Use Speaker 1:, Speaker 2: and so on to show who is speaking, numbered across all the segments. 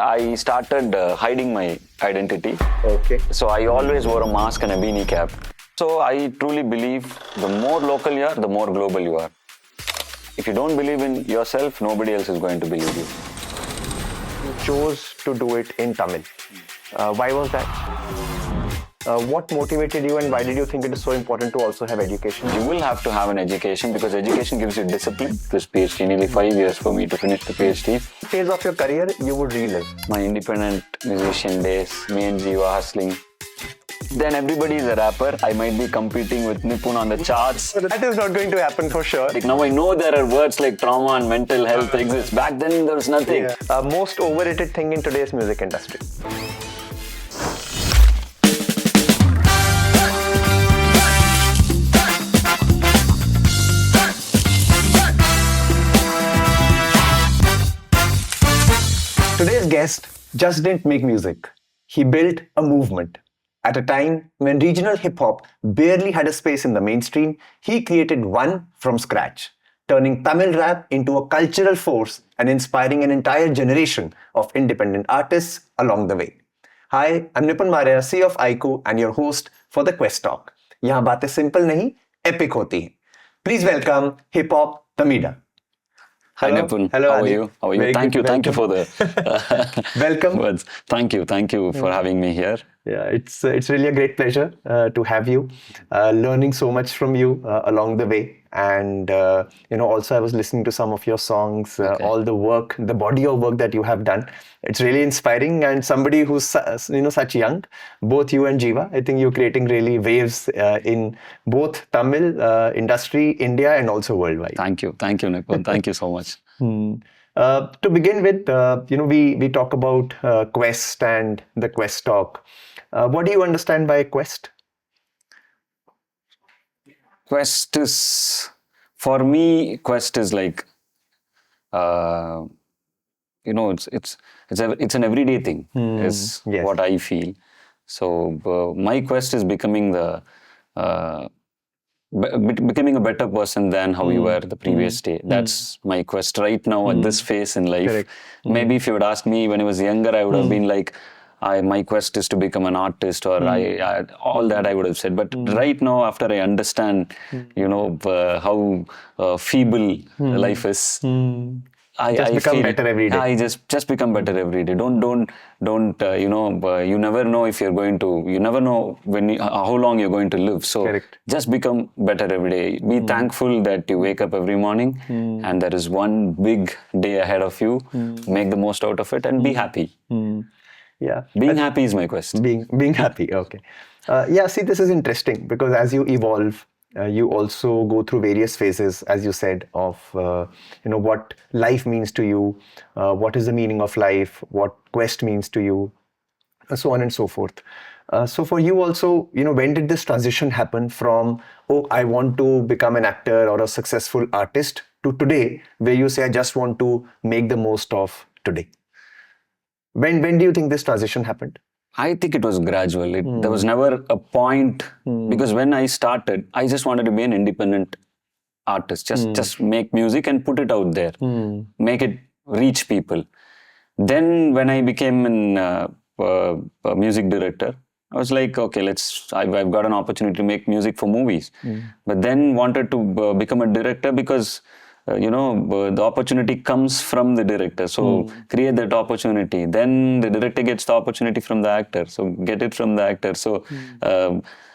Speaker 1: I started hiding my identity.
Speaker 2: Okay.
Speaker 1: So I always wore a mask and a beanie cap. So I truly believe the more local you are, the more global you are. If you don't believe in yourself, nobody else is going to believe you.
Speaker 2: You chose to do it in Tamil. Why was that? What motivated you, and why did you think it is so important to also have education?
Speaker 1: You will have to have an education because education gives you discipline. This PhD, nearly 5 years for me to finish the PhD.
Speaker 2: Phase of your career you would relive?
Speaker 1: My independent musician days, me and Jeeva hustling. Then everybody is a rapper. I might be competing with Nipun on the charts.
Speaker 2: That is not going to happen for sure.
Speaker 1: Like now I know there are words like trauma and mental health exist. Back then there was nothing.
Speaker 2: Yeah. Most overrated thing in today's music industry? Today's guest just didn't make music. He built a movement. At a time when regional hip-hop barely had a space in the mainstream, he created one from scratch, turning Tamil rap into a cultural force and inspiring an entire generation of independent artists along the way. Hi, I'm Nipun Maria, CEO of iQOO and your host for the Quest Talk. यहाँ बातें simple नहीं, epic होती हैं. Please welcome Hiphop Tamizha.
Speaker 1: Hi Nipun.
Speaker 2: Hello,
Speaker 1: How are
Speaker 2: Adhi.
Speaker 1: you? How are you?
Speaker 2: Very
Speaker 1: Thank
Speaker 2: good.
Speaker 1: you. Thank you for the
Speaker 2: Welcome.
Speaker 1: words. Thank you for having me here.
Speaker 2: Yeah, it's really a great pleasure to have you. Learning so much from you along the way, and also I was listening to some of your songs, all the work, the body of work that you have done. It's really inspiring, and somebody who's such young, both you and Jeeva, I think you're creating really waves in both Tamil industry, India, and also worldwide.
Speaker 1: Thank you, Nipun. Thank you so much.
Speaker 2: To begin with, we talk about Quest and the Quest Talk. What do you understand by Quest?
Speaker 1: Quest is, for me, Quest is like, it's an everyday thing. Is
Speaker 2: yes.
Speaker 1: what I feel. So my quest is becoming becoming a better person than how you were the previous day. That's my quest right now at this phase in life.
Speaker 2: Correct.
Speaker 1: Maybe if you would ask me when I was younger, I would have been like, my quest is to become an artist, or all that I would have said. But right now, after I understand, how feeble life is, I
Speaker 2: become
Speaker 1: feel
Speaker 2: better every day.
Speaker 1: I just become better every day. Don't you never know if you're going to. You never know how long you're going to live. So
Speaker 2: Correct.
Speaker 1: just become better every day. Be thankful that you wake up every morning, and there is one big day ahead of you. Make the most out of it and be happy.
Speaker 2: Yeah,
Speaker 1: being happy is my quest.
Speaker 2: Being happy. Okay. See, this is interesting because as you evolve, you also go through various phases, as you said, of what life means to you, what is the meaning of life, what quest means to you, so on and so forth. So for you also, when did this transition happen from, I want to become an actor or a successful artist, to today, where you say, I just want to make the most of today? When do you think this transition happened?
Speaker 1: I think it was gradual. There was never a point, because when I started, I just wanted to be an independent artist. Just make music and put it out there. Make it reach people. Then when I became a music director, I was like, okay, I've got an opportunity to make music for movies. But then wanted to become a director because the opportunity comes from the director. So create that opportunity. Then the director gets the opportunity from the actor. So get it from the actor. So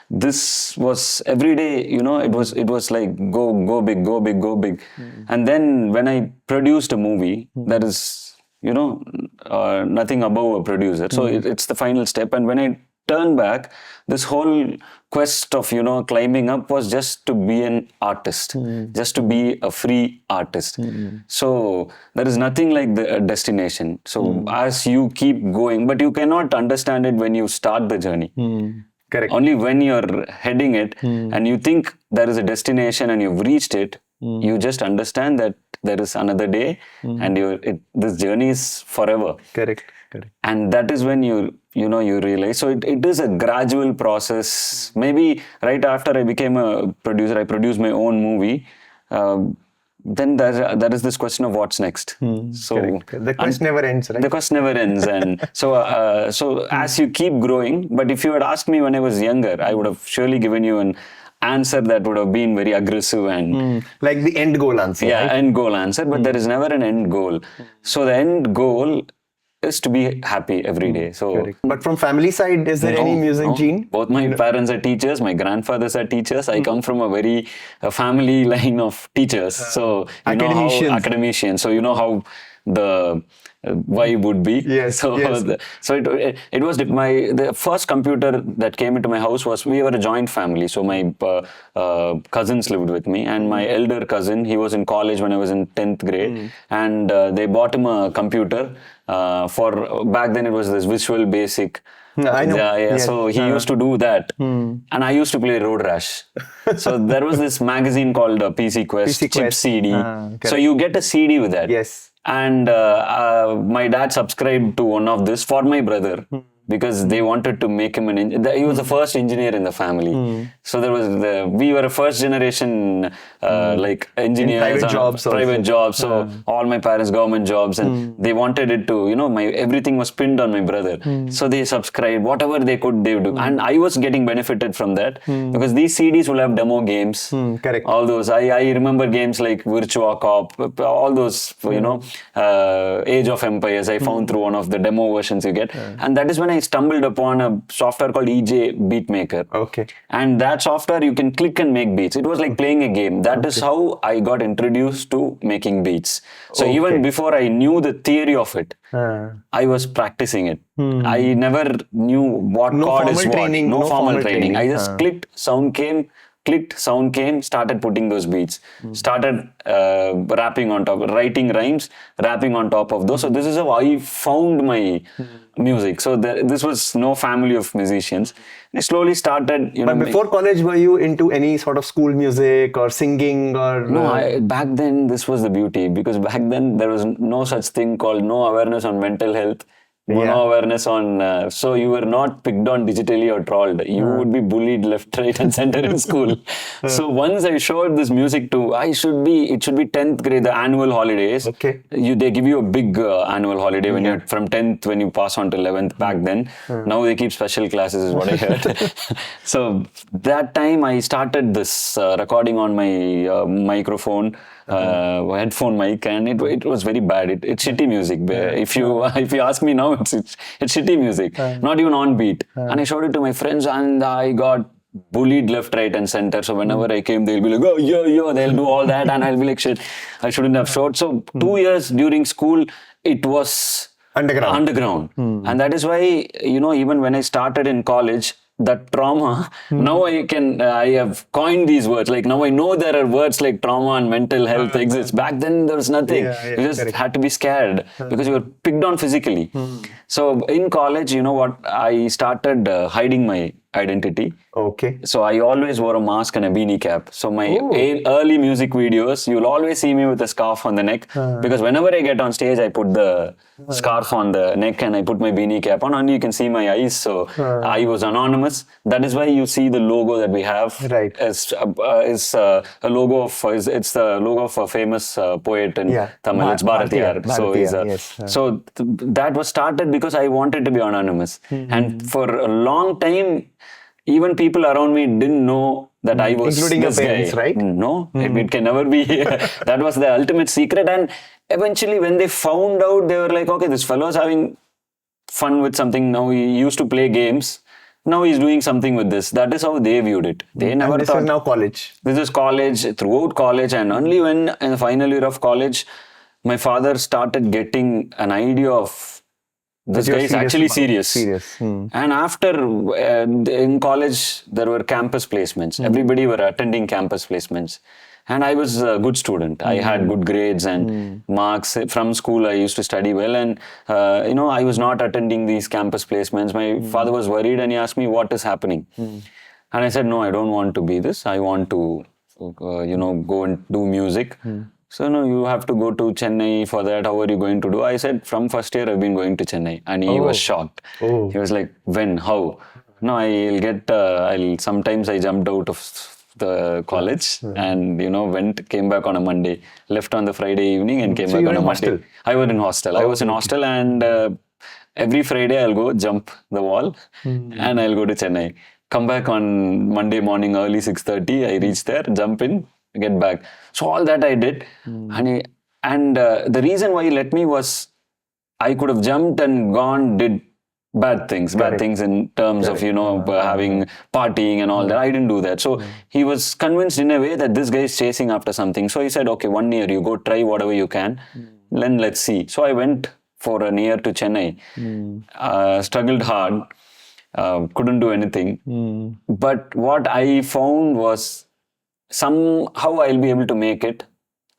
Speaker 1: this was every day, it was like go big, go big, go big. And then when I produced a movie, that is, nothing above a producer. So it's the final step. And when I turn back, this whole quest of climbing up was just to be an artist, just to be a free artist. So there is nothing like the destination. So as you keep going, but you cannot understand it when you start the journey.
Speaker 2: Correct.
Speaker 1: Only when you're heading it and you think there is a destination and you've reached it, you just understand that there is another day and this journey is forever.
Speaker 2: Correct.
Speaker 1: And that is when you realize. So it is a gradual process. Maybe right after I became a producer, I produced my own movie. then there is this question of what's next. So
Speaker 2: Correct. The quest never ends, right?
Speaker 1: the quest never ends, and so as you keep growing. But if you had asked me when I was younger, I would have surely given you an answer that would have been very aggressive and
Speaker 2: Like the end goal answer.
Speaker 1: yeah,
Speaker 2: right?
Speaker 1: end goal answer. But there is never an end goal. So the end goal is to be happy every day. So.
Speaker 2: Correct. But from family side, is there any music gene?
Speaker 1: Both my parents are teachers. My grandfathers are teachers. I come from a very family line of teachers. So you know how academicians. So you know how the vibe would be.
Speaker 2: Yes.
Speaker 1: So
Speaker 2: yes.
Speaker 1: It was the first computer that came into my house was, we were a joint family. So my cousins lived with me, and my elder cousin, he was in college when I was in 10th grade, and they bought him a computer. For back then it was this Visual Basic.
Speaker 2: I know.
Speaker 1: Yeah.
Speaker 2: Yes.
Speaker 1: So he used to do that, and I used to play Road Rash. So there was this magazine called PC Quest, Chip CD. So you get a CD with that.
Speaker 2: Yes.
Speaker 1: And my dad subscribed to one of this for my brother. Because they wanted to make him he was the first engineer in the family. So there was we were a first generation like engineers,
Speaker 2: private
Speaker 1: jobs. So all my parents government jobs, and they wanted it to, everything was pinned on my brother. So they subscribed whatever they could, they would do, and I was getting benefited from that because these CDs will have demo games.
Speaker 2: Correct.
Speaker 1: All those I remember games like Virtua Cop, all those Age of Empires. I found through one of the demo versions you get, and that is when I stumbled upon a software called EJ Beatmaker.
Speaker 2: Okay.
Speaker 1: And that software you can click and make beats. It was like playing a game. That is how I got introduced to making beats. So even before I knew the theory of it, I was practicing it. I never knew what chord is what. No formal training. I just clicked, sound came, started putting those beats, started rapping on top, writing rhymes, rapping on top of those. So this is how I found my music. So this was no family of musicians. I slowly started,
Speaker 2: But before college, were you into any sort of school music or singing or?
Speaker 1: No, back then this was the beauty, because back then there was no such thing called no awareness on mental health. No awareness on, so you were not picked on digitally or trolled. You would be bullied left, right and center in school. So once I showed this music to, it should be 10th grade, the annual holidays.
Speaker 2: Okay.
Speaker 1: They give you a big annual holiday when you're from 10th, when you pass on to 11th back then. Now they keep special classes is what I heard. So that time I started this recording on my microphone. Headphone mic, and it was very bad. It's shitty music. If you ask me now, it's shitty music, not even on beat. And I showed it to my friends, and I got bullied left, right, and center. So whenever I came, they'll be like, "Oh, yo," they'll do all that, and I'll be like, "Shit, I shouldn't have showed." So 2 years during school, it was underground, and that is why even when I started in college, that trauma, now I have coined these words. Like now I know there are words like trauma and mental health exists. Back then there was nothing. You just had to be scared because you were picked on physically. So in college, I started hiding my identity.
Speaker 2: Okay.
Speaker 1: So I always wore a mask and a beanie cap. So my early music videos, you'll always see me with a scarf on the neck, because whenever I get on stage, I put the scarf on the neck and I put my beanie cap on, and you can see my eyes. So I was anonymous. That is why you see the logo that we have.
Speaker 2: Right.
Speaker 1: Is a logo of it's the logo of a famous poet in Tamil. It's Bharathiyar. So that was started because I wanted to be anonymous, and for a long time, even people around me didn't know that I was
Speaker 2: including
Speaker 1: this
Speaker 2: your parents,
Speaker 1: guy.
Speaker 2: right?
Speaker 1: No, it can never be. That was the ultimate secret. And eventually, when they found out, they were like, "Okay, this fellow is having fun with something. Now he used to play games. Now he's doing something with this." That is how they viewed it. They never
Speaker 2: thought.
Speaker 1: This
Speaker 2: is now college.
Speaker 1: This is college, throughout college, and only when in the final year of college, my father started getting an idea of this guy is actually serious. And after, in college, there were campus placements. Everybody were attending campus placements. And I was a good student. I had good grades and marks. From school, I used to study well. And, I was not attending these campus placements. My father was worried and he asked me, what is happening? And I said, no, I don't want to be this. I want to, go and do music. So, no, you have to go to Chennai for that. How are you going to do? I said, from first year, I've been going to Chennai. And he was shocked. He was like, when? How? No, sometimes I jumped out of the college and came back on a Monday, left on the Friday evening and came
Speaker 2: So
Speaker 1: back
Speaker 2: you
Speaker 1: on
Speaker 2: were
Speaker 1: a
Speaker 2: in
Speaker 1: Monday.
Speaker 2: hostel?
Speaker 1: I was in hostel. I was in hostel and every Friday I'll go jump the wall and I'll go to Chennai. Come back on Monday morning early 6:30. I reach there, jump in, get back. So all that I did, and the reason why he let me was I could have jumped and gone, did bad things in terms of having partying and all that. I didn't do that. So he was convinced in a way that this guy is chasing after something. So he said, okay, 1 year you go try whatever you can, then let's see. So I went for a year to Chennai, struggled hard, couldn't do anything. But what I found was somehow I'll be able to make it.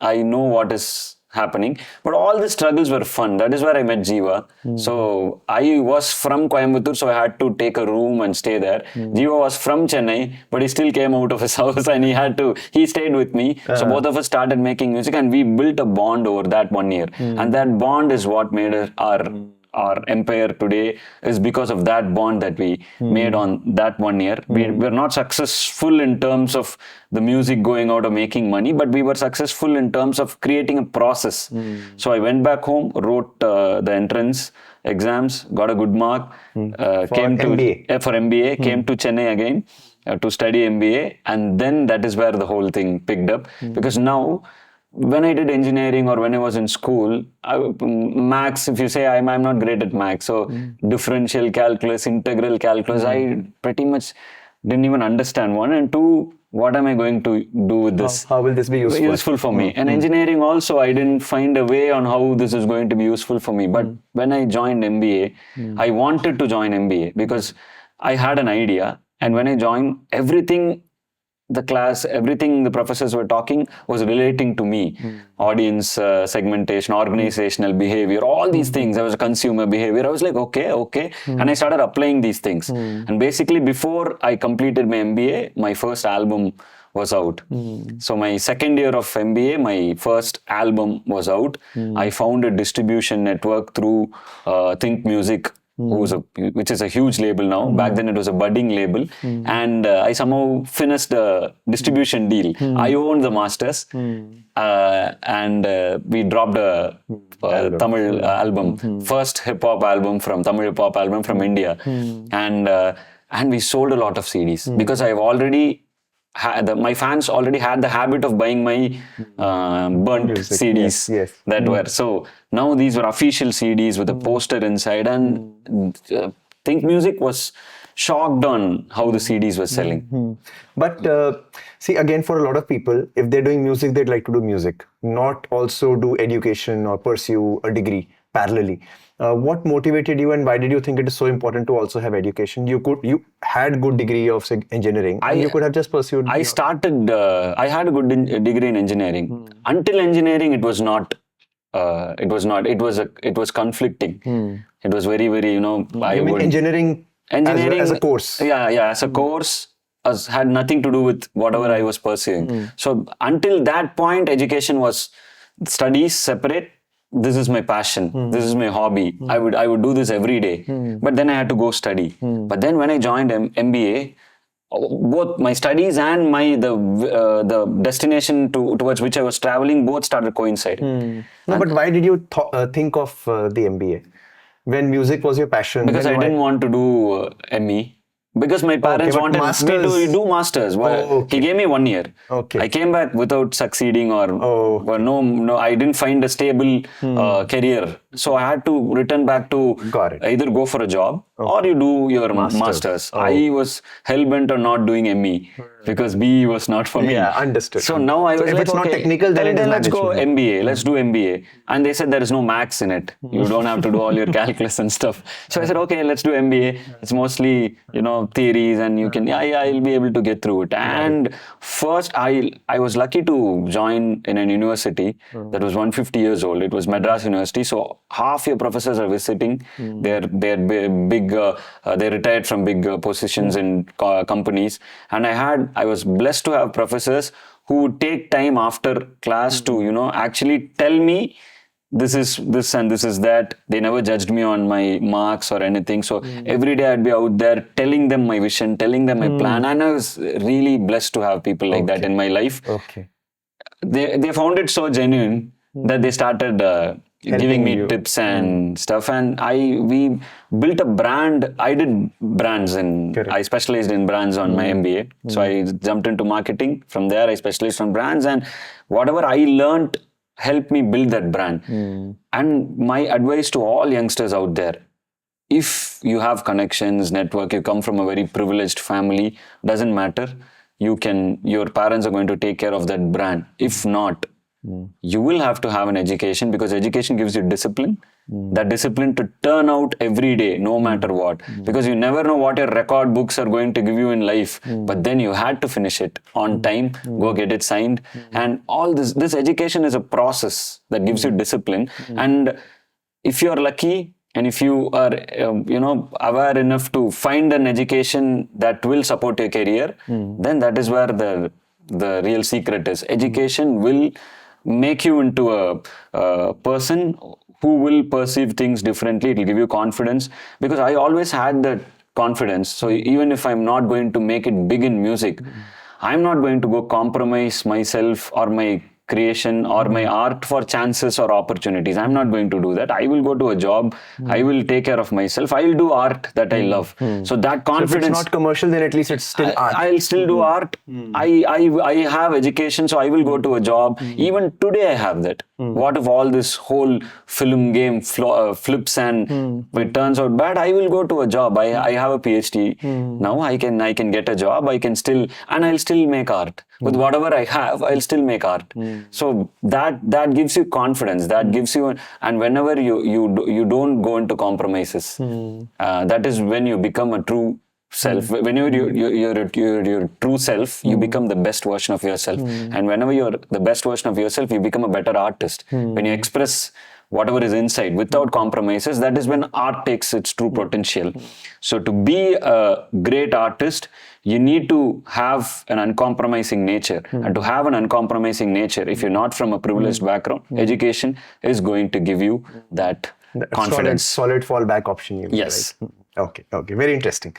Speaker 1: I know what is happening, but all the struggles were fun. That is where I met Jeeva. So I was from Coimbatore, so I had to take a room and stay there. Jeeva was from Chennai, but he still came out of his house and he stayed with me. So both of us started making music and we built a bond over that 1 year. And that bond is what made our empire today, is because of that bond that we made on that 1 year. We were not successful in terms of the music going out or making money, but we were successful in terms of creating a process. So I went back home, wrote the entrance exams, got a good mark, came to
Speaker 2: MBA.
Speaker 1: For MBA, came to Chennai again to study MBA, and then that is where the whole thing picked up. Because now, when I did engineering or when I was in school, maths, if you say I'm not great at maths, so differential calculus, integral calculus, I pretty much didn't even understand. One, and two, what am I going to do with this?
Speaker 2: How will this be useful?
Speaker 1: Useful for me. And engineering also, I didn't find a way on how this is going to be useful for me. But when I joined MBA, I wanted to join MBA because I had an idea. And when I joined, everything the class, everything the professors were talking was relating to me. Audience segmentation, organizational behavior, all these things. I was a consumer behavior. I was like, okay. And I started applying these things. And basically, before I completed my MBA, my first album was out. So my second year of MBA, my first album was out. I found a distribution network through Think Music, which is a huge label now. Back then it was a budding label. And I somehow finished a distribution deal. I owned the masters. And we dropped a Tamil album. First hip-hop album from Tamil hip-hop album from India. And we sold a lot of CDs because I've already my fans already had the habit of buying my burnt CDs that were. So now these were official CDs with a poster inside, and Think Music was shocked on how the CDs were selling.
Speaker 2: But see, again, for a lot of people, if they're doing music, they'd like to do music, not also do education or pursue a degree parallelly. What motivated you, and why did you think it is so important to also have education? You had good degree of engineering, and you could have just pursued.
Speaker 1: I had a good degree in engineering. Until engineering, it was not. It was conflicting. It was very, very,
Speaker 2: engineering as a course?
Speaker 1: Yeah, as a course. Had nothing to do with whatever I was pursuing. So until that point, education was studies separate. This is my passion. This is my hobby. I would do this every day. But then I had to go study. But then when I joined MBA, both my studies and the destination towards which I was traveling both started coinciding.
Speaker 2: No, but why did you think of the MBA when music was your passion?
Speaker 1: Because I didn't want to do ME. Because my parents wanted me to do masters. He gave me 1 year. I came back without succeeding or no. I didn't find a stable career. So I had to return back to either go for a job or you do your masters. I was hell-bent on not doing ME because BE was not for me.
Speaker 2: Yeah, understood.
Speaker 1: So now I was
Speaker 2: if
Speaker 1: like,
Speaker 2: it's not technical, then
Speaker 1: let's go MBA. Let's do MBA. And they said there is no maths in it. You don't have to do all your calculus and stuff. So I said, okay, let's do MBA. It's mostly, theories and you can, I'll be able to get through it. And first, I was lucky to join in an university that was 150 years old. It was Madras University. So half your professors are visiting. They're big, they retired from big positions in companies. And I was blessed to have professors who would take time after class to, actually tell me this is this and this is that. They never judged me on my marks or anything. So every day I'd be out there telling them my vision, telling them my plan. And I was really blessed to have people like that in my life.
Speaker 2: Okay.
Speaker 1: They found it so genuine that they started giving me tips and stuff. And we built a brand. I did brands and I specialized in brands on my MBA. So I jumped into marketing. From there, I specialized on brands, and whatever I learned helped me build that brand. And my advice to all youngsters out there, if you have connections, network, you come from a very privileged family, doesn't matter. Your parents are going to take care of that brand. If not, you will have to have an education, because education gives you discipline. That discipline to turn out every day, no matter what. Because you never know what your record books are going to give you in life. But then you had to finish it on time, go get it signed. And all this education is a process that gives you discipline. And if you're lucky, and if you are, aware enough to find an education that will support your career, then that is where the real secret is. Education will make you into a person who will perceive things differently. It will give you confidence, because I always had that confidence. So even if I'm not going to make it big in music, I'm not going to go compromise myself or my creation or my art for chances or opportunities. I'm not going to do that. I will go to a job. I will take care of myself. I will do art that I love. So that confidence.
Speaker 2: So if it's not commercial, then at least it's still art.
Speaker 1: I'll still do art. I have education, so I will go to a job. Even today I have that. What if all this whole film game flips and it turns out bad? I will go to a job. I have a PhD. Now I can get a job. I'll still make art. With whatever I have, I'll still make art. So that gives you confidence. That gives you, and whenever you don't go into compromises, that is when you become a true self. Whenever you're true self, you become the best version of yourself. And whenever you're the best version of yourself, you become a better artist. When you express whatever is inside without compromises, that is when art takes its true potential. So to be a great artist, you need to have an uncompromising nature. And to have an uncompromising nature, if you're not from a privileged background, education is going to give you that confidence.
Speaker 2: Solid fallback option. You mean,
Speaker 1: yes.
Speaker 2: Right? Okay. Very interesting.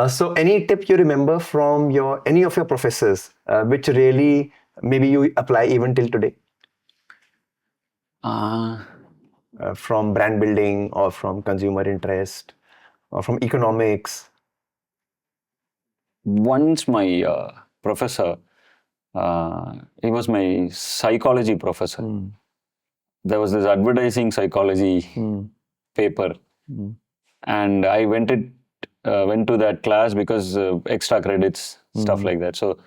Speaker 2: So any tip you remember from any of your professors, which really maybe you apply even till today? From brand building, or from consumer interest, or from economics?
Speaker 1: Once my professor, he was my psychology professor. There was this advertising psychology paper, and I went to that class because extra credits, stuff like that. So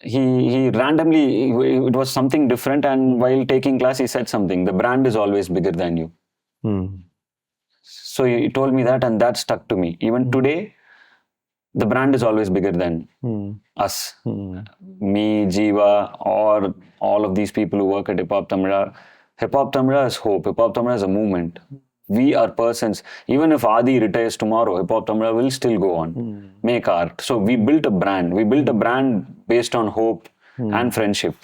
Speaker 1: he randomly, it was something different, and while taking class he said something: the brand is always bigger than you. So he told me that, and that stuck to me. Even today, the brand is always bigger than us. Me, Jeeva, or all of these people who work at Hiphop Tamizha. Hiphop Tamizha is hope. Hiphop Tamizha is a movement. We are persons. Even if Adhi retires tomorrow, Hiphop Tamizha will still go on, make art. So we built a brand. We built a brand based on hope and friendship.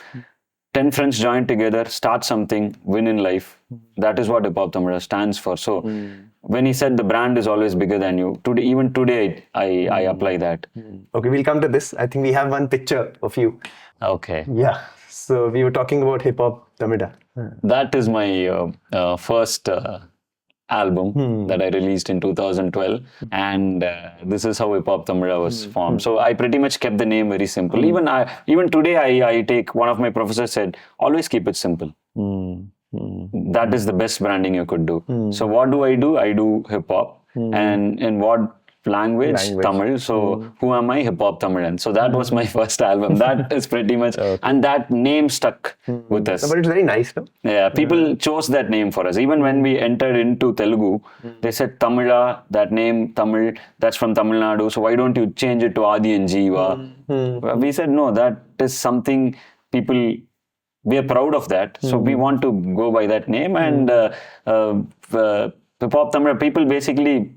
Speaker 1: 10 friends join together, start something, win in life. That is what Hiphop Tamizha stands for. So when he said the brand is always bigger than you, even today I apply that.
Speaker 2: Okay, we'll come to this. I think we have one picture of you.
Speaker 1: Okay.
Speaker 2: Yeah. So we were talking about Hiphop Tamizha.
Speaker 1: That is my first album that I released in 2012, and this is how Hiphop Tamizha was formed. So I pretty much kept the name very simple. Even today, I take, one of my professors said, always keep it simple. That is the best branding you could do. So what do? I do hip hop, and in what language? Tamil. So who am I? Hiphop Tamilan. So that was my first album. That is pretty much, and that name stuck with us.
Speaker 2: But it's very nice, no?
Speaker 1: Yeah, people chose that name for us. Even when we entered into Telugu, they said Tamila, that name Tamil, that's from Tamil Nadu. So why don't you change it to Adhi and Jeeva? We said no, that is something people, we are proud of that. So we want to go by that name. And Hiphop Tamizha, people basically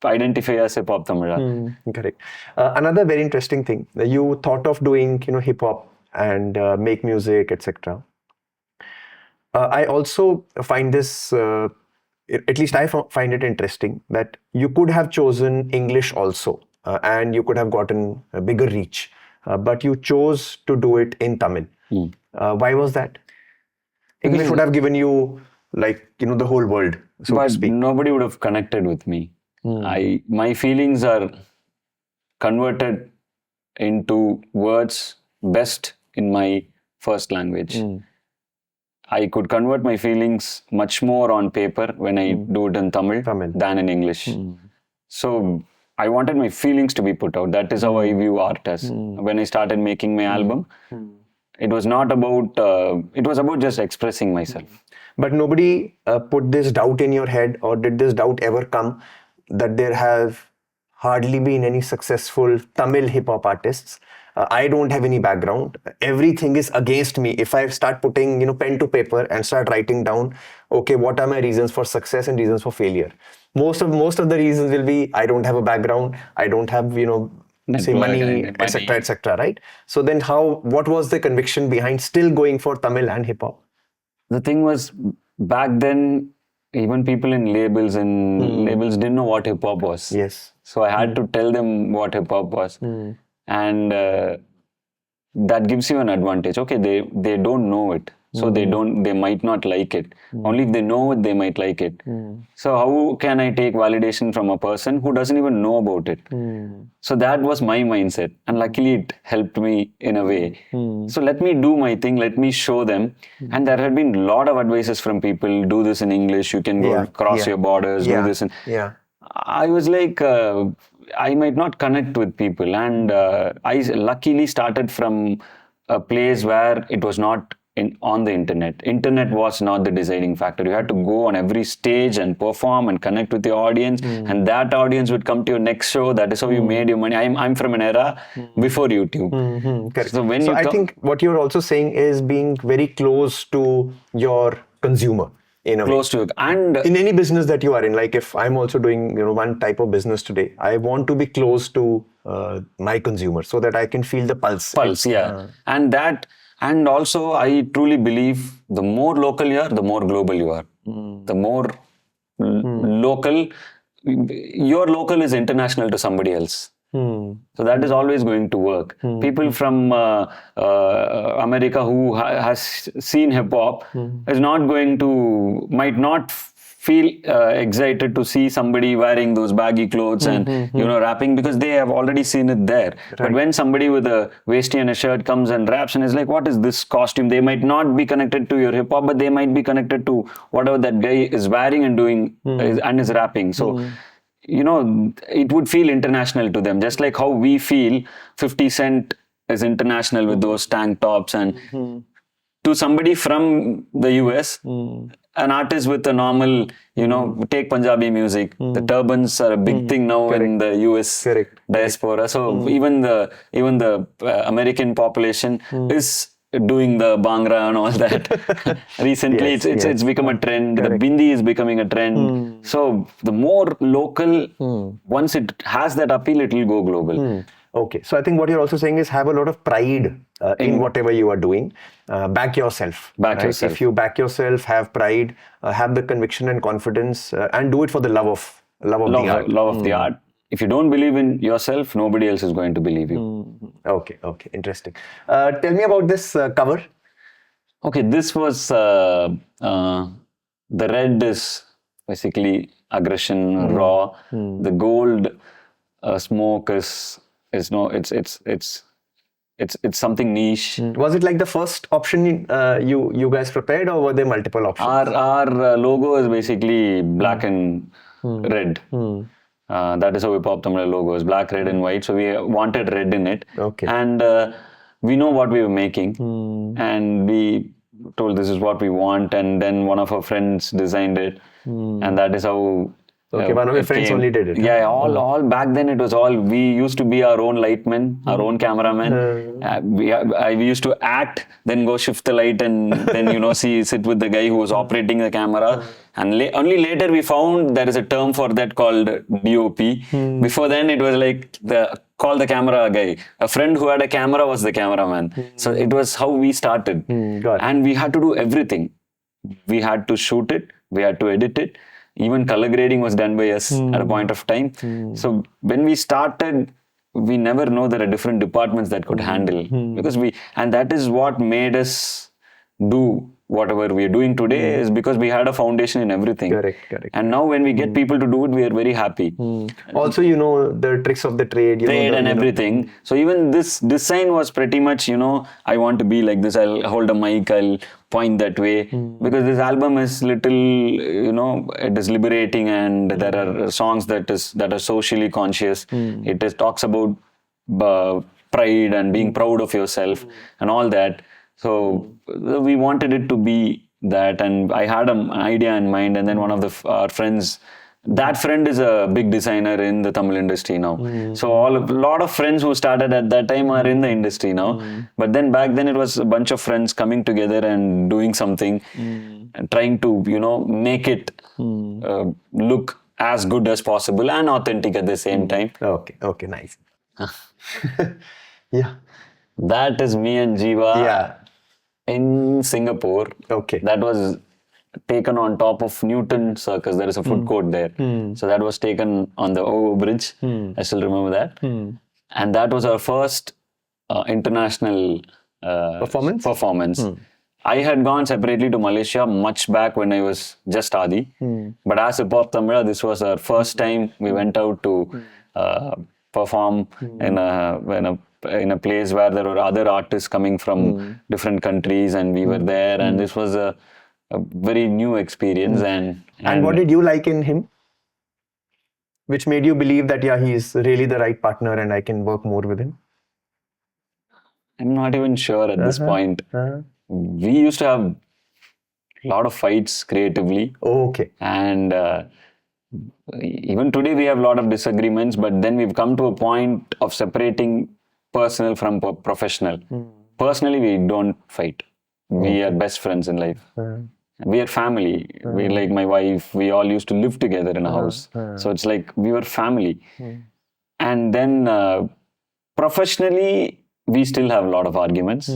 Speaker 1: identify as Hiphop Tamizha.
Speaker 2: Correct. Another very interesting thing, you thought of doing, hip hop and make music, etc. I also find this, at least I find it interesting that you could have chosen English also, and you could have gotten a bigger reach, but you chose to do it in Tamil. Why was that? English would have given you, like, the whole world, so to
Speaker 1: But
Speaker 2: speak.
Speaker 1: nobody would have connected with me. My feelings are converted into words best in my first language. I could convert my feelings much more on paper when I do it in Tamil than in English. So I wanted my feelings to be put out. That is how I view art as. When I started making my album, it was not about, it was about just expressing myself.
Speaker 2: But nobody put this doubt in your head, or did this doubt ever come that there have hardly been any successful Tamil hip hop artists? I don't have any background. Everything is against me. If I start putting, pen to paper and start writing down, okay, what are my reasons for success and reasons for failure? Most of the reasons will be, I don't have a background, I don't have, say money, etc., etc., right? So then what was the conviction behind still going for Tamil and hip hop?
Speaker 1: The thing was, back then, even people in labels didn't know what hip hop was.
Speaker 2: Yes.
Speaker 1: So I had to tell them what hip hop was. And that gives you an advantage. Okay, they don't know it. So they might not like it. Only if they know it, they might like it. So how can I take validation from a person who doesn't even know about it? So that was my mindset. And luckily it helped me in a way. So let me do my thing, let me show them. And there had been a lot of advices from people, do this in English, you can go cross your borders, do this. I was like, I might not connect with people. And I luckily started from a place where it was not on the internet. Internet was not the deciding factor. You had to go on every stage and perform and connect with your audience, and that audience would come to your next show. That is how you made your money. I'm from an era before YouTube.
Speaker 2: Correct. So I think what you're also saying is being very close to your consumer.
Speaker 1: Close to it. And
Speaker 2: in any business that you are in, like if I'm also doing one type of business today, I want to be close to my consumer so that I can feel the pulse.
Speaker 1: And also I truly believe the more local you are, the more global you are. The more local, your local is international to somebody else. So that is always going to work. People from America who has seen hip hop is not going to, might not feel excited to see somebody wearing those baggy clothes and rapping, because they have already seen it there. Right. But when somebody with a vesty and a shirt comes and raps and is like, what is this costume? They might not be connected to your hip hop, but they might be connected to whatever that guy is wearing and doing and is rapping. So it would feel international to them, just like how we feel 50 Cent is international with those tank tops. And to somebody from the US, an artist with a normal, take Punjabi music, the turbans are a big thing now in the US diaspora. So even the American population is doing the Bhangra and all that. Recently, it's become a trend. The Bindi is becoming a trend. So the more local, once it has that appeal, it will go global.
Speaker 2: Okay, so I think what you're also saying is have a lot of pride in whatever you are doing. Back yourself.
Speaker 1: Yourself.
Speaker 2: If you back yourself, have pride, have the conviction and confidence, and do it for the love of the art.
Speaker 1: Love of the art. If you don't believe in yourself, nobody else is going to believe you.
Speaker 2: Okay, interesting. Tell me about this cover.
Speaker 1: Okay, this was the red is basically aggression, raw. The gold smoke is it's something niche.
Speaker 2: Was it like the first option you guys prepared, or were there multiple options?
Speaker 1: Our logo is basically black and red. That is how Hiphop Tamizha logo is, black, red and white. So we wanted red in it.
Speaker 2: Okay.
Speaker 1: And we know what we were making. And we told this is what we want. And then one of our friends designed it. And that is how...
Speaker 2: Okay, one of your friends only did it.
Speaker 1: Yeah, all back then it was all, we used to be our own lightmen, our own cameraman. We used to act, then go shift the light and then, sit with the guy who was operating the camera. And only later we found there is a term for that called DOP. Before then it was like call the camera guy. A friend who had a camera was the cameraman. So it was how we started. And we had to do everything. we had to shoot it, we had to edit it. Even color grading was done by us at a point of time. So when we started, we never know there are different departments that could handle, because and that is what made us do whatever we are doing today, is because we had a foundation in everything.
Speaker 2: Correct.
Speaker 1: And now when we get people to do it, we are very happy.
Speaker 2: Also, you know the tricks of the trade,
Speaker 1: And everything. So even this design was pretty much, I want to be like this. I'll hold a mic, I'll point that way, because this album is little, it is liberating, and there are songs that are socially conscious. It talks about pride and being proud of yourself and all that. So we wanted it to be that, and I had an idea in mind, and then one of our friends, that friend is a big designer in the Tamil industry now. So a lot of friends who started at that time are in the industry now. But then back then it was a bunch of friends coming together and doing something, and trying to, make it look as good as possible and authentic at the same time.
Speaker 2: Okay, nice. Yeah.
Speaker 1: That is me and Jeeva in Singapore.
Speaker 2: Okay.
Speaker 1: That was taken on top of Newton Circus. There is a food court there. So that was taken on the Over Bridge. I still remember that. And that was our first international performance. I had gone separately to Malaysia much back when I was just Adhi. But as Hiphop Tamizha, this was our first time we went out to perform in a place where there were other artists coming from different countries, and we were there, and this was a very new experience.
Speaker 2: And what did you like in him, which made you believe that he's really the right partner and I can work more with him?
Speaker 1: I'm not even sure at this point. We used to have a lot of fights creatively.
Speaker 2: Okay.
Speaker 1: And even today we have a lot of disagreements, but then we've come to a point of separating personal from professional. Personally, we don't fight. We are best friends in life. We are family. We, like my wife, we all used to live together in a house. So it's like we were family. And then professionally, we still have a lot of arguments.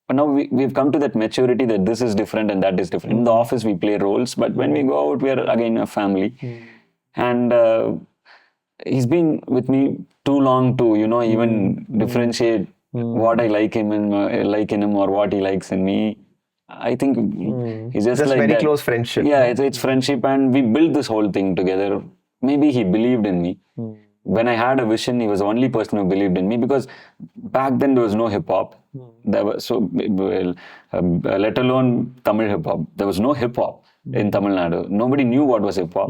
Speaker 1: But now we've come to that maturity that this is different and that is different. In the office, we play roles, but when we go out, we are again a family. And he's been with me too long to, even differentiate what I like in him or what he likes in me. I think he's just like
Speaker 2: very
Speaker 1: that.
Speaker 2: Close friendship.
Speaker 1: Yeah, it's friendship, and we built this whole thing together. Maybe he believed in me. When I had a vision, he was the only person who believed in me, because back then there was no hip hop. There was let alone Tamil hip hop. There was no hip hop in Tamil Nadu. Nobody knew what was hip hop.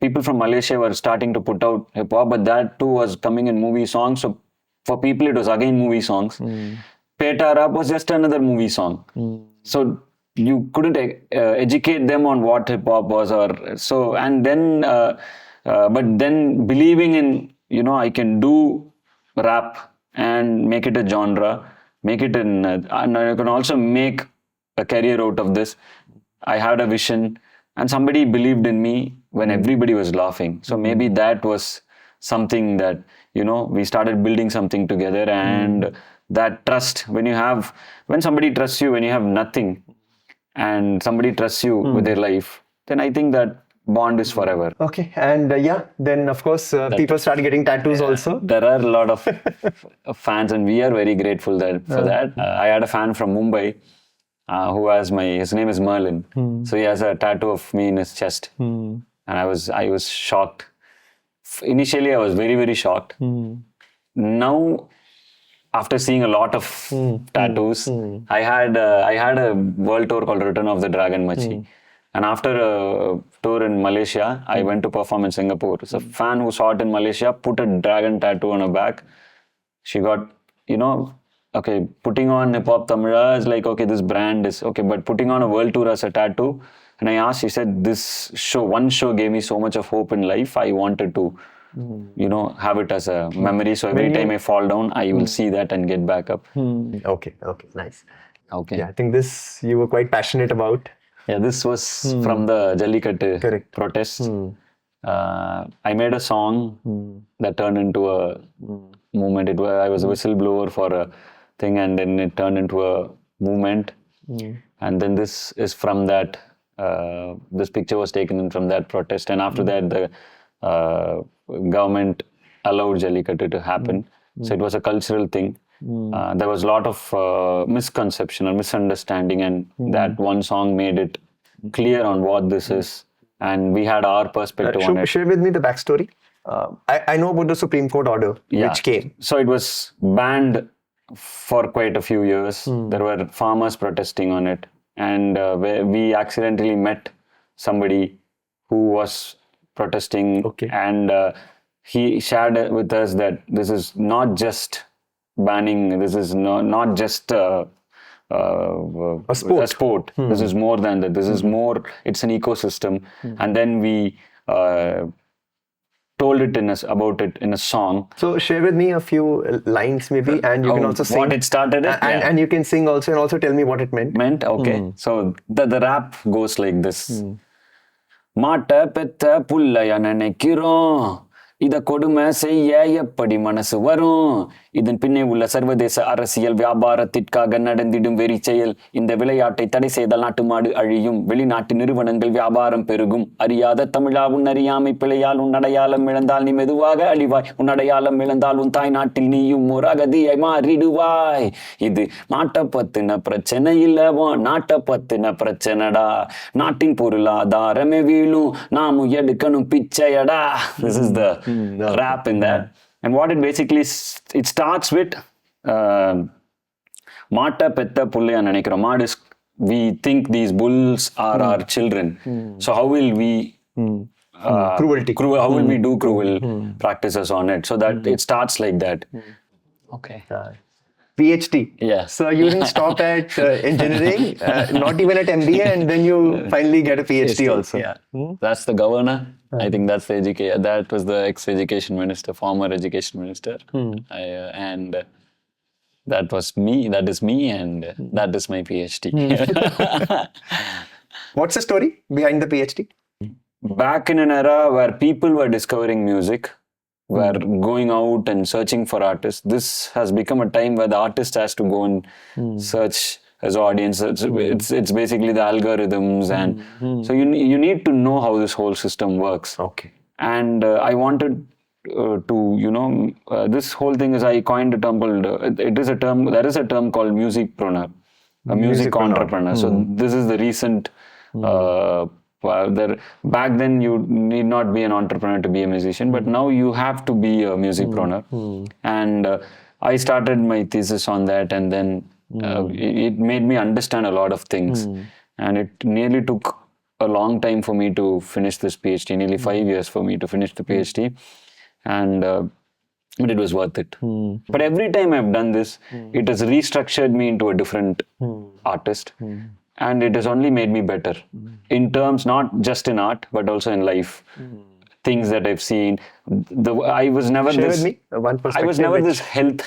Speaker 1: People from Malaysia were starting to put out hip hop, but that too was coming in movie songs. So for people, it was again movie songs. Peta Rap was just another movie song. So you couldn't educate them on what hip hop was, or so. And then, but then believing in, I can do rap and make it a genre, make it and I can also make a career out of this. I had a vision, and somebody believed in me when everybody was laughing. So maybe that was something that, we started building something together. And that trust, when somebody trusts you, when you have nothing, and somebody trusts you with their life, then I think that bond is forever.
Speaker 2: Okay. And then of course, people started getting tattoos also.
Speaker 1: There are a lot of fans, and we are very grateful for that. I had a fan from Mumbai who has his name is Merlin. So he has a tattoo of me in his chest. And I was shocked. Initially, I was very, very shocked. Now, after seeing a lot of tattoos, I had a world tour called Return of the Dragon Machi. And after a tour in Malaysia, I went to perform in Singapore. So a fan who saw it in Malaysia put a dragon tattoo on her back. She got, okay, putting on Hiphop Tamizha is like, okay, this brand is okay, but putting on a world tour as a tattoo. And I asked, she said, one show gave me so much of hope in life. I wanted to, have it as a memory. So every time I fall down, I will see that and get back up.
Speaker 2: Okay, nice.
Speaker 1: Okay.
Speaker 2: Yeah, I think this you were quite passionate about.
Speaker 1: Yeah, this was from the Jallikattu protests. I made a song that turned into a movement. I was a whistleblower for a thing, and then it turned into a movement. And then this is from that, this picture was taken from that protest. And after that, the government allowed Jallikattu to happen. So it was a cultural thing. There was a lot of misconception or misunderstanding, and that one song made it clear on what this is. And we had our perspective on it.
Speaker 2: Share with me the backstory. I know about the Supreme Court order which came.
Speaker 1: So it was banned for quite a few years. There were farmers protesting on it. And we accidentally met somebody who was protesting. And he shared with us that this is not just banning, this is not just a sport. This is more than that. This is more, it's an ecosystem. And then we told it about it in a song.
Speaker 2: So share with me a few lines maybe, and you can also sing.
Speaker 1: What it started it?
Speaker 2: And you can sing also, and also tell me what it meant.
Speaker 1: Okay. So the rap goes like this. Maata petta pullaya nenikkirom. இத கொடுமை செய்ய எப்படி மனசு வரும் இதன் பின்னே உள்ள சர்வதேச அரசியல் வியாபாரத்திற்காக நடந்திடும் வெறி செயல் இந்த விளையாட்டை தடை செய்தால் நாட்டு மாடு அழியும் வெளிநாட்டு நிறுவனங்கள் வியாபாரம் பெருகும் அறியாத தமிழா உன் அறியாமை பிழையால் உன் அடையாளம் இழந்தால் நீ மெதுவாக அழிவாய் உன் அடையாளம் இழந்தால் உன் தாய் நாட்டில் நீயும் ஒரு அகதியாய் மாறிடுவாய் இது நாட்டை பத்தின பிரச்சனை இல்லவோ நாட்டை பத்தின பிரச்சனைடா நாட்டின் பொருளாதாரமே வீழும் நாமும் எடுக்கணும் பிச்சையடா. This is the rap in that. And what it basically, it starts with Mata Petta Pullaya Nenikkirom. We think these bulls are our children. So how will we
Speaker 2: cruelty.
Speaker 1: How will we do cruel practices on it? So that it starts like that. Okay.
Speaker 2: PhD.
Speaker 1: Yeah.
Speaker 2: So you didn't stop at engineering, not even at MBA, and then you finally get a PhD also.
Speaker 1: Yeah. That's the governor. I think that's the education. That was the ex-education minister, former education minister. And that was me. That is me, and that is my PhD.
Speaker 2: What's the story behind the PhD?
Speaker 1: Back in an era where people were discovering music, were going out and searching for artists, this has become a time where the artist has to go and search as audience. It's basically the algorithms, and so you need to know how this whole system works.
Speaker 2: Okay.
Speaker 1: And I wanted to, this whole thing is, I coined a term called, there is a term called musicpreneur, a music entrepreneur. So this is the recent, back then you need not be an entrepreneur to be a musician, but now you have to be a musicpreneur. And I started my thesis on that, and then it made me understand a lot of things. And it nearly took a long time for me to finish this PhD, nearly 5 years for me to finish the PhD. And but it was worth it. But every time I've done this, it has restructured me into a different artist. And it has only made me better in terms, not just in art, but also in life. Things that I've seen. I was never
Speaker 2: Share
Speaker 1: this.
Speaker 2: with me one perspective.
Speaker 1: I was never this health,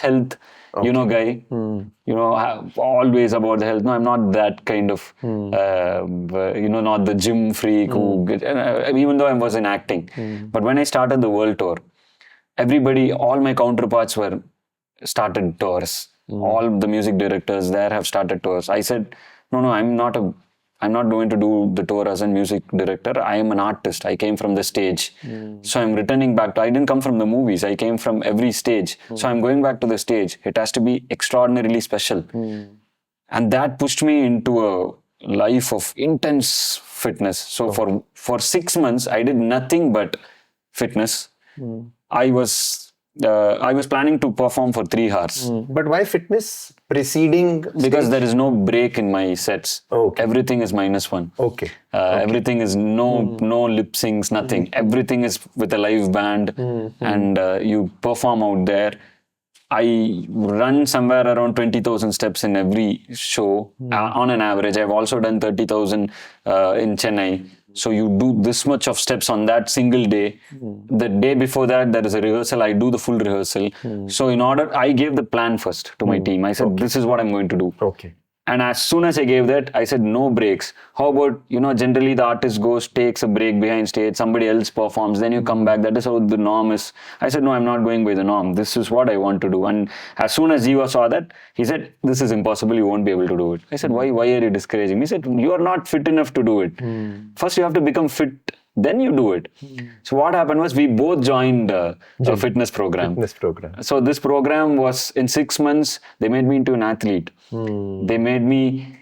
Speaker 1: guy. Always about the health. No, I'm not that kind of, not the gym freak who, even though I was in acting. But when I started the world tour, all my counterparts started tours. All the music directors there have started tours. I said, no, I'm not going to do the tour as a music director. I am an artist. I came from the stage. So I'm returning back I didn't come from the movies. I came from every stage. So I'm going back to the stage. It has to be extraordinarily special. And that pushed me into a life of intense fitness. So for 6 months, I did nothing but fitness. I was planning to perform for 3 hours.
Speaker 2: But why fitness preceding
Speaker 1: Because there is no break in my sets.
Speaker 2: Okay.
Speaker 1: Everything is -1.
Speaker 2: Okay.
Speaker 1: Everything is no lip syncs, nothing. Everything is with a live band, and you perform out there. I run somewhere around 20,000 steps in every show on an average. I've also done 30,000 in Chennai. So you do this much of steps on that single day. The day before that, there is a rehearsal. I do the full rehearsal. So I gave the plan first to my team. I said, this is what I'm going to do.
Speaker 2: Okay.
Speaker 1: And as soon as I gave that, I said, no breaks. How about, generally the artist goes, takes a break behind stage, somebody else performs, then you come back. That is how the norm is. I said, no, I'm not going by the norm. This is what I want to do. And as soon as Jeeva saw that, he said, this is impossible. You won't be able to do it. I said, why are you discouraging me? He said, you are not fit enough to do it. First, you have to become fit. Then you do it. So what happened was we both joined a fitness program. So this program was in 6 months, they made me into an athlete. They made me,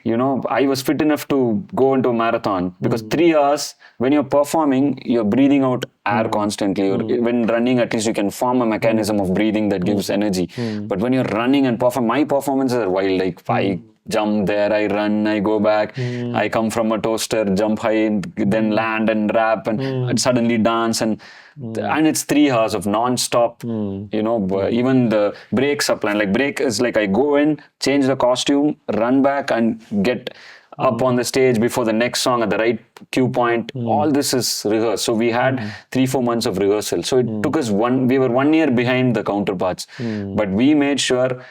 Speaker 1: I was fit enough to go into a marathon because 3 hours, when you're performing, you're breathing out air constantly. When running, at least you can form a mechanism of breathing that gives energy. But when you're running and my performances are wild, like I jump there, I run, I go back, I come from a toaster, jump high, then land and rap and suddenly dance and it's 3 hours of non-stop, even the breaks are planned. Like break is like I go in, change the costume, run back and get up on the stage before the next song at the right cue point. All this is rehearsed. So we had 3-4 months of rehearsal. So it took us we were 1 year behind the counterparts, but we made sure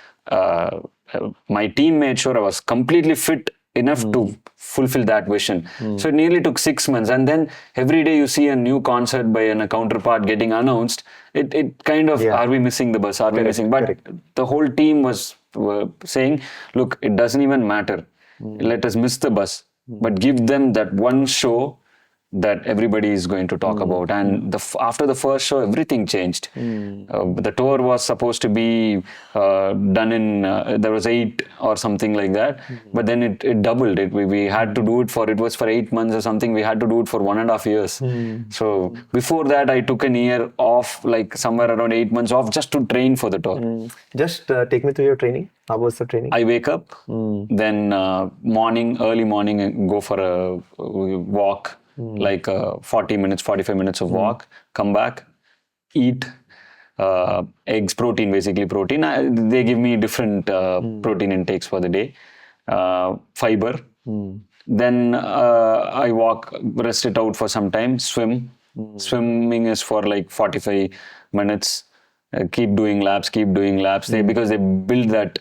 Speaker 1: my team made sure I was completely fit enough to fulfill that vision. So it nearly took 6 months. And then every day you see a new concert by a counterpart getting announced. It kind of, are we missing the bus? Are we missing? But the whole team was saying, look, it doesn't even matter. Let us miss the bus, but give them that one show that everybody is going to talk about. And after the first show, everything changed. The tour was supposed to be done in, there was 8 or something like that, but then it doubled. We had to do it it was for 8 months or something. We had to do it for 1.5 years. So before that, I took an year off, like somewhere around 8 months off, just to train for the tour.
Speaker 2: Just take me through your training. How was the training?
Speaker 1: I wake up, then early morning, go for a walk. Like 40 minutes, 45 minutes of walk, come back, eat eggs, basically protein. They give me different protein intakes for the day, fiber. Then I walk, rest it out for some time, swim. Swimming is for like 45 minutes. Keep doing laps. Because they build that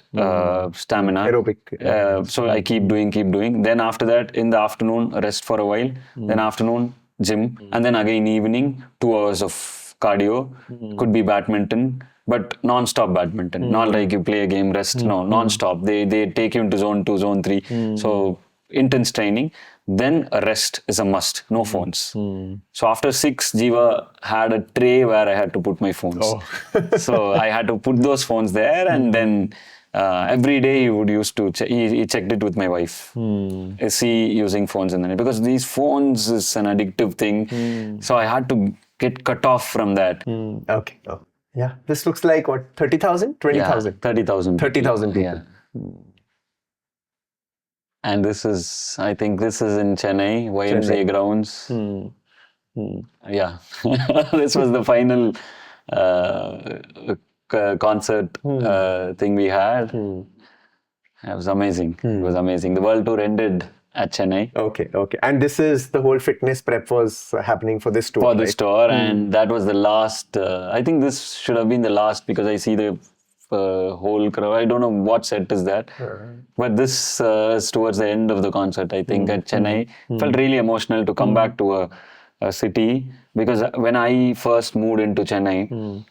Speaker 1: stamina.
Speaker 2: Aerobic.
Speaker 1: So I keep doing. Then after that, in the afternoon, rest for a while. Then afternoon, gym. And then again, evening, 2 hours of cardio. Could be badminton, but non-stop badminton. Not like you play a game, rest. No, non-stop. They take you into zone 2, zone 3. So intense training. Then a rest is a must. No phones. So after 6, Jeeva had a tray where I had to put my phones. So I had to put those phones there, and then every day he would used to he checked it with my wife. Is he using phones in the night? Because these phones is an addictive thing. So I had to get cut off from that.
Speaker 2: Okay. Oh. Yeah. This looks like what, 30,000? 20,000?
Speaker 1: Yeah, 30,000.
Speaker 2: 30,000 people.
Speaker 1: Yeah. And I think this is in Chennai, YMCA grounds. Yeah. This was the final concert thing we had. It was amazing. It was amazing. The world tour ended at Chennai.
Speaker 2: Okay. And this is the whole fitness prep was happening for this tour,
Speaker 1: For this tour, and that was the last. I think this should have been the last because I see the whole crowd. I don't know what set is that, but this is towards the end of the concert. I think at Chennai, felt really emotional to come back to a city, because when I first moved into Chennai,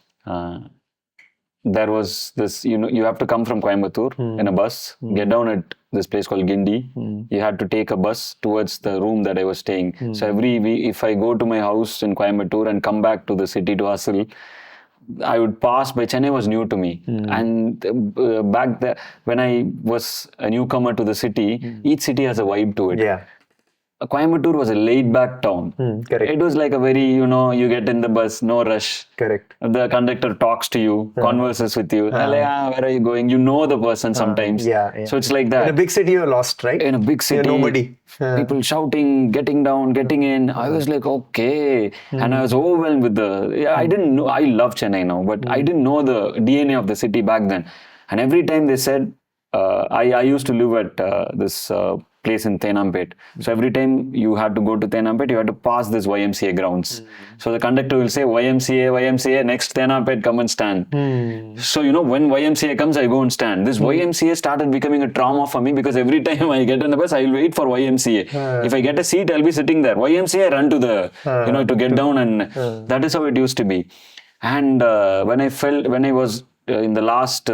Speaker 1: there was this. You have to come from Coimbatore in a bus, get down at this place called Gindi. You had to take a bus towards the room that I was staying. So every week, if I go to my house in Coimbatore and come back to the city to hustle, I would pass by. Chennai was new to me, and back there when I was a newcomer to the city, each city has a vibe to it.
Speaker 2: Yeah.
Speaker 1: Coimbatore was a laid-back town.
Speaker 2: Correct.
Speaker 1: It was like a very, you get in the bus, no rush.
Speaker 2: Correct.
Speaker 1: The conductor talks to you, converses with you. Like, where are you going? You know the person sometimes.
Speaker 2: Yeah.
Speaker 1: So it's like that.
Speaker 2: In a big city, you're lost, right?
Speaker 1: In a big city,
Speaker 2: you're nobody.
Speaker 1: People shouting, getting down, getting in. I was like, okay. And I was overwhelmed with I didn't know, I love Chennai now, but I didn't know the DNA of the city back then. And every time they said, I used to live at this place in Thenampet. So every time you had to go to Thenampet, you had to pass this YMCA grounds. So the conductor will say, YMCA, YMCA, next Thenampet, come and stand. So, when YMCA comes, I go and stand. This YMCA started becoming a trauma for me because every time I get on the bus, I will wait for YMCA. If I get a seat, I'll be sitting there. YMCA, I run to the, to get down, and that is how it used to be. And when I was in the last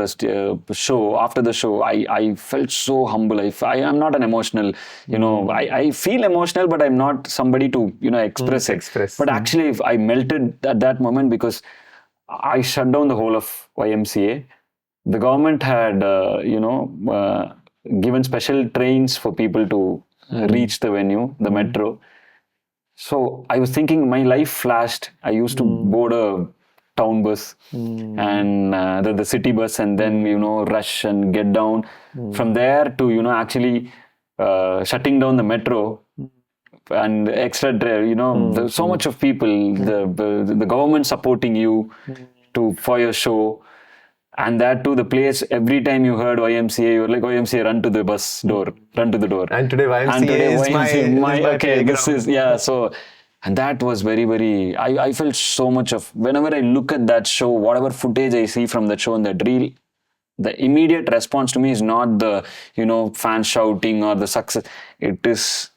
Speaker 1: show, after the show, I felt so humble. I am not an emotional, I feel emotional, but I'm not somebody to, express it. But actually, I melted at that moment because I shut down the whole of YMCA. The government had, given special trains for people to reach the venue, the metro. So I was thinking, my life flashed. I used to board a town bus and the city bus, and then rush and get down from there to actually shutting down the metro and extra there's so much of people, the government supporting you for your show. And that too, the place, every time you heard YMCA, you were like, YMCA, run to the bus door, run to the door.
Speaker 2: And today YMCA is my
Speaker 1: okay, this is, so, and that was very, very, I felt so much of, whenever I look at that show, whatever footage I see from that show and that reel, the immediate response to me is not the, fans shouting or the success. It is,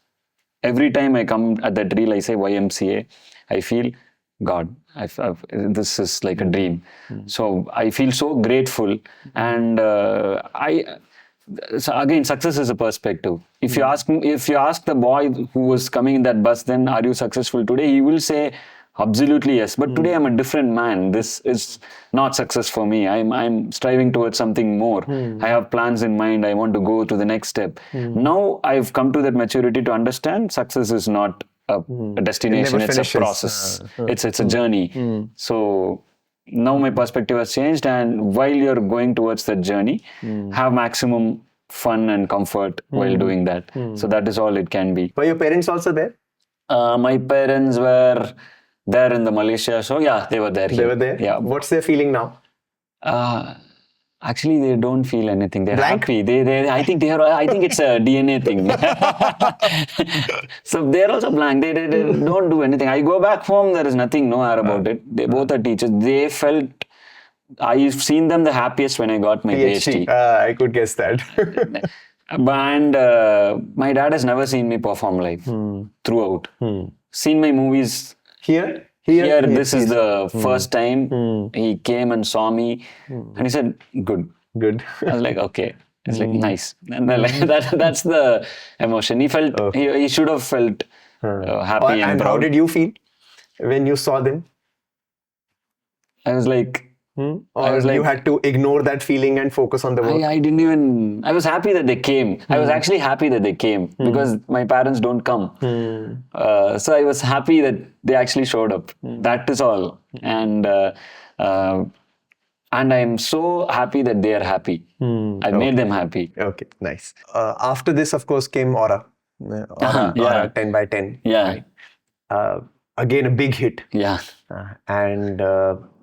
Speaker 1: every time I come at that reel, I say YMCA, I feel, God, this is like a dream. So I feel so grateful. And so again, success is a perspective. If you ask the boy who was coming in that bus, then are you successful today? He will say, absolutely yes. But today I'm a different man. This is not success for me. I'm striving towards something more. I have plans in mind. I want to go to the next step. Now I've come to that maturity to understand success is not a destination. It's a process. It's a journey. So now my perspective has changed, and while you're going towards that journey, have maximum fun and comfort while doing that. So that is all it can be.
Speaker 2: Were your parents also there?
Speaker 1: My parents were there in the Malaysia show. Yeah, they were there.
Speaker 2: They were there?
Speaker 1: Yeah.
Speaker 2: What's their feeling now?
Speaker 1: Actually, they don't feel anything. They're
Speaker 2: Blank?
Speaker 1: happy. I think it's a DNA thing. So they're also blank. They don't do anything. I go back home, there is nothing, no air about it. They both are teachers. They felt, I've seen them the happiest when I got my PhD.
Speaker 2: I could guess that.
Speaker 1: And my dad has never seen me perform live throughout. Seen my movies.
Speaker 2: Here,
Speaker 1: this is the first time he came and saw me, and he said, "Good." I was like, "Okay." It's like nice, and then, that's the emotion. He felt he should have felt happy and proud.
Speaker 2: How did you feel when you saw them?
Speaker 1: I was like.
Speaker 2: Or you had to ignore that feeling and focus on the work?
Speaker 1: I was happy that they came. I was actually happy that they came because my parents don't come. So I was happy that they actually showed up. That is all. And I'm so happy that they are happy. I made them happy.
Speaker 2: Okay, nice. After this, of course, came Aura. Aura 10 by 10.
Speaker 1: Yeah.
Speaker 2: Right? Again, a big hit.
Speaker 1: Yeah.
Speaker 2: And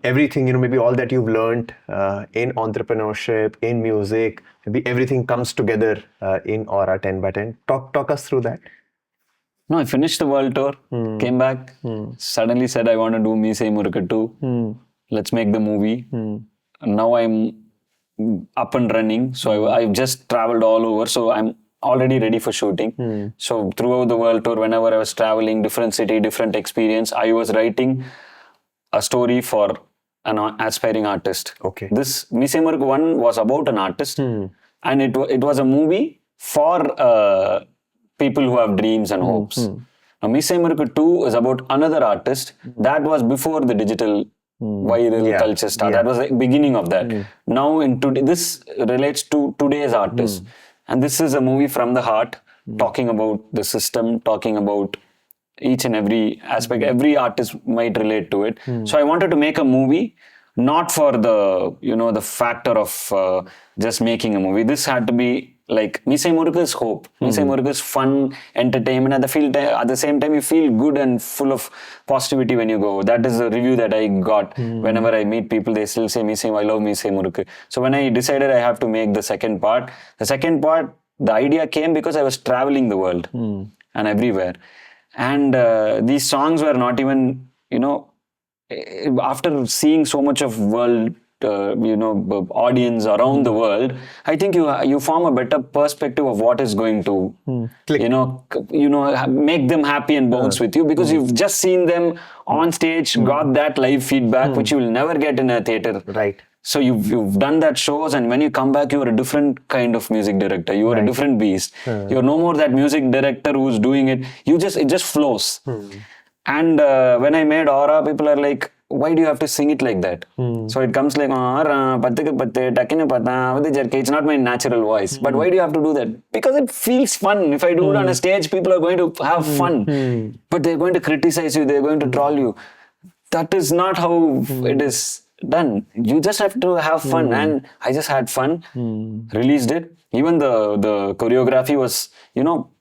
Speaker 2: everything, maybe all that you've learned in entrepreneurship, in music, maybe everything comes together in Aura 10 by 10. Talk us through that.
Speaker 1: No, I finished the world tour, came back, suddenly said I want to do Meesaya Murukku 2. Let's make the movie. Now I'm up and running. So I've just traveled all over. So I'm already ready for shooting. So throughout the world tour, whenever I was traveling, different city, different experience, I was writing a story for an aspiring artist.
Speaker 2: Okay.
Speaker 1: This Meesaya Murukku 1 was about an artist, and it was a movie for people who have dreams and hopes. Now Meesaya Murukku 2 is about another artist. That was before the digital viral culture started. That was the beginning of that. Now this relates to today's artists. And this is a movie from the heart, talking about the system, talking about each and every aspect. Every artist might relate to it. So I wanted to make a movie, not for the, the factor of just making a movie. This had to be like, Meesaya Murukku is hope. Meesaya Murukku is fun, entertainment. At the same time, you feel good and full of positivity when you go. That is the review that I got. Whenever I meet people, they still say, I love Meesaya Murukku. So when I decided I have to make the second part the idea came because I was traveling the world and everywhere. And these songs were not even, after seeing so much of world, audience around the world, I think you form a better perspective of what is going to,
Speaker 2: Click.
Speaker 1: make them happy and bounce with you, because you've just seen them on stage, got that live feedback, which you will never get in a theater.
Speaker 2: Right.
Speaker 1: So you've done that shows, and when you come back, you're a different kind of music director. You are a different beast. You're no more that music director who's doing it. It just flows. And when I made Aura, people are like, why do you have to sing it like that? So it comes like, it's not my natural voice. But why do you have to do that? Because it feels fun. If I do it on a stage, people are going to have fun. But they're going to criticize you. They're going to troll you. That is not how it is done. You just have to have fun. And I just had fun, released it. Even the choreography was,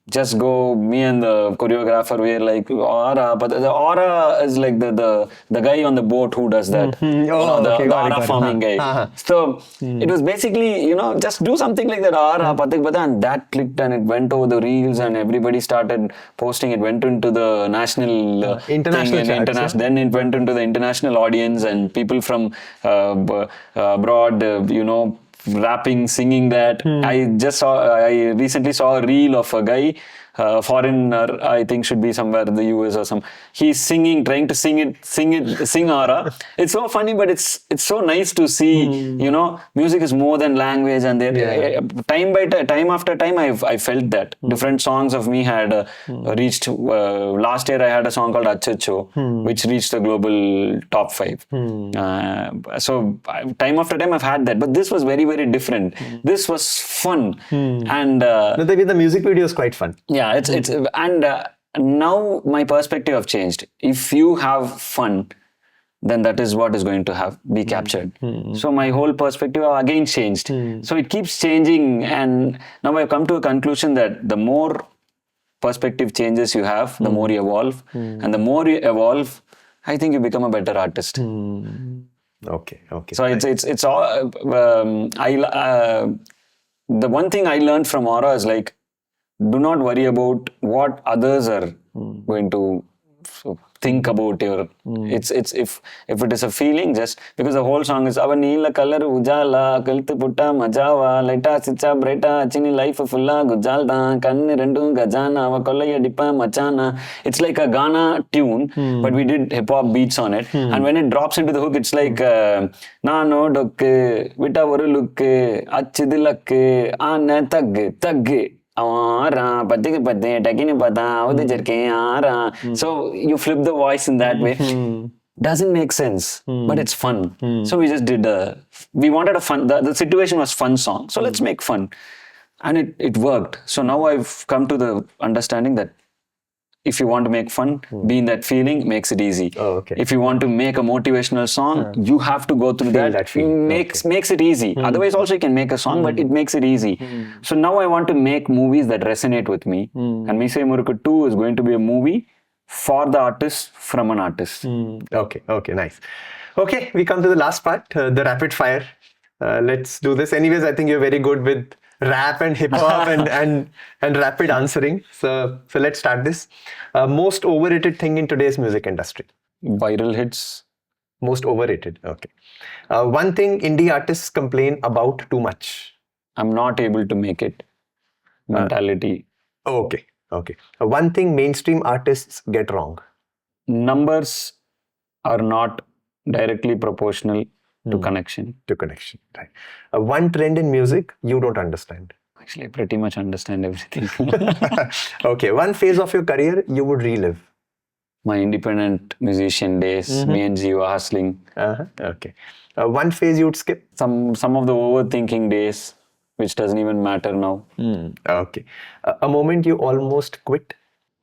Speaker 1: just go, me and the choreographer, we are like, aura. But the aura is like the guy on the boat who does that. The aura forming guy. So it was basically, just do something like that, aura, and that clicked, and it went over the reels, and everybody started posting. It went into the national
Speaker 2: international
Speaker 1: thing,
Speaker 2: charts,
Speaker 1: then it went into the international audience, and people from abroad, rapping, singing that. I recently saw a reel of a guy, foreigner, I think should be somewhere in the US or some. He's singing, trying to sing aura. It's so funny, but it's so nice to see. Music is more than language, and time after time, I felt that different songs of me had reached. Last year, I had a song called Achacho, which reached the global top 5. So time after time, I've had that, but this was very, very different. This was fun, and
Speaker 2: the music video is quite fun.
Speaker 1: Yeah, it's and now my perspective have changed. If you have fun, then that is what is going to be captured. So my whole perspective again changed. So it keeps changing, and now I've come to a conclusion that the more perspective changes you have, the more you evolve, and the more you evolve, I think you become a better artist.
Speaker 2: Okay.
Speaker 1: So it's all. The one thing I learned from Aura is like, do not worry about what others are going to think about your. It's if it is a feeling, just because the whole song is ava neela color ujala kalthu putta majawa laita sicha brighta chini life fulla gujalda kannu rendu gajana ava kollaya dipa machana. It's like a Ghana tune, but we did hip hop beats on it. And when it drops into the hook, it's like nano dokku vita oru look achidilakku aana tagge. So you flip the voice in that way. Doesn't make sense, but it's fun. So we just did we wanted a fun, the situation was fun song. So let's make fun. And it worked. So now I've come to the understanding that if you want to make fun, be in that feeling, makes it easy. If you want to make a motivational song, you have to go through that makes it easy. Otherwise also you can make a song, but it makes it easy. So now I want to make movies that resonate with me. And Meesaya Murukku 2 is going to be a movie for the artist, from an artist.
Speaker 2: Okay, nice. Okay, we come to the last part, the rapid fire. Let's do this. Anyways, I think you're very good with rap and hip hop and rapid answering. So let's start this. Most overrated thing in today's music industry?
Speaker 1: Viral hits.
Speaker 2: Most overrated. Okay. One thing indie artists complain about too much?
Speaker 1: I'm not able to make it. Mentality.
Speaker 2: Okay. One thing mainstream artists get wrong?
Speaker 1: Numbers are not directly proportional to connection.
Speaker 2: Right. One trend in music you don't understand?
Speaker 1: Actually, I pretty much understand everything.
Speaker 2: Okay. One phase of your career you would relive?
Speaker 1: My independent musician days, me and Jeeva hustling.
Speaker 2: Okay. One phase you would skip?
Speaker 1: Some of the overthinking days, which doesn't even matter now.
Speaker 2: Okay. A moment you almost quit?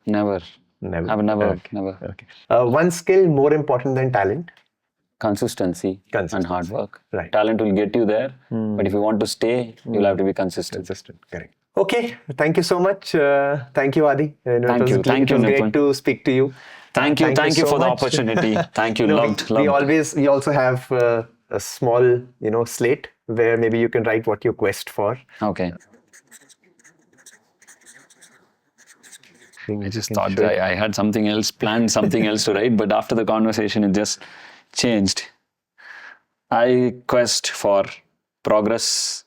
Speaker 1: Never. I've never.
Speaker 2: Okay. One skill more important than talent?
Speaker 1: Consistency and hard work.
Speaker 2: Right.
Speaker 1: Talent will get you there, but if you want to stay, you'll have to be consistent.
Speaker 2: Correct. Okay. Thank you so much. Thank you, Adi.
Speaker 1: Thank you.
Speaker 2: It was great to speak to you.
Speaker 1: Thank you
Speaker 2: so
Speaker 1: for the
Speaker 2: much.
Speaker 1: opportunity. Thank you. Loved.
Speaker 2: We also have a small, slate where maybe you can write what you quest for.
Speaker 1: Okay. I just thought I had something else, planned something else to write, but after the conversation, it just changed. I quest for progress,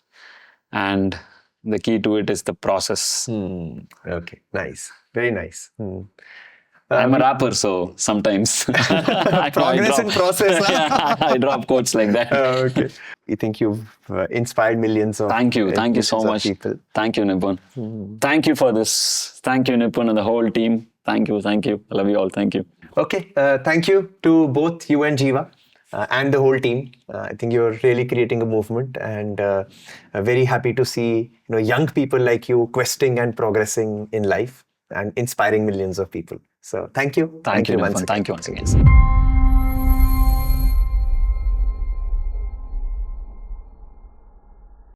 Speaker 1: and the key to it is the process.
Speaker 2: Okay, nice. Very nice.
Speaker 1: I'm a rapper, so sometimes
Speaker 2: Progress in process.
Speaker 1: I drop quotes like that.
Speaker 2: Okay. You think you've inspired millions of
Speaker 1: Thank you so
Speaker 2: millions of
Speaker 1: much.
Speaker 2: people.
Speaker 1: Thank you, Nipun. Thank you for this. Thank you, Nipun, and the whole team. Thank you. I love you all. Thank you.
Speaker 2: Okay, thank you to both you and Jeeva and the whole team. I think you're really creating a movement, and very happy to see young people like you questing and progressing in life and inspiring millions of people. So thank you.
Speaker 1: Thank you,
Speaker 2: once
Speaker 1: Nipun.
Speaker 2: again.
Speaker 1: Thank you once again.